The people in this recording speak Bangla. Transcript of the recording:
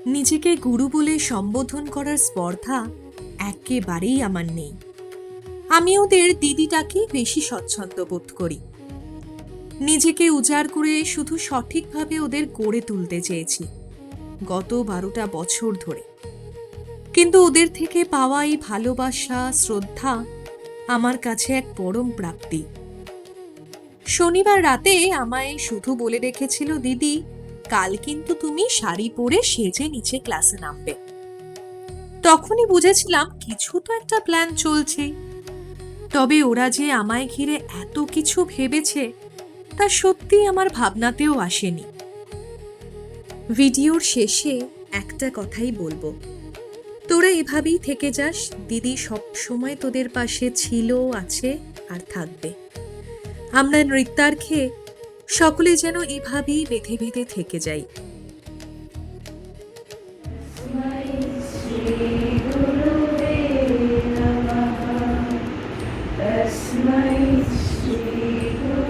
নিজেকে গুরু বলে সম্বোধন করার স্পর্ধা একেবারেই আমার নেই। আমি ওদের দিদিটাকেই বেশি স্বচ্ছন্দ বোধ করি। নিজেকে উজাড় করে শুধু সঠিকভাবে ওদের গড়ে তুলতে চেয়েছি গত 12টা বছর ধরে। কিন্তু ওদের থেকে পাওয়া এই ভালোবাসা, শ্রদ্ধা আমার কাছে এক পরম প্রাপ্তি। শনিবার রাতে আমায় শুধু বলে রেখেছিল, দিদি কাল কিন্তু তুমি শাড়ি পরে সেজে নিচে ক্লাসে নামবে। তখনই বুঝেছিলাম কিছু তো একটা প্ল্যান চলছে। তবে ওরা যে আমায় ঘিরে এত কিছু ভেবেছে তা সত্যি আমার ভাবনাতেও আসেনি। ভিডিওর শেষে একটা কথাই বলবো, তোরা এভাবেই থেকে যাস। দিদি সব সময় তোদের পাশে ছিল, আছে আর থাকবে। আমরা নৃত্যার্থে সকলে যেন এভাবেই বেঁধে বেঁধে থেকে যাই। तस्मै श्री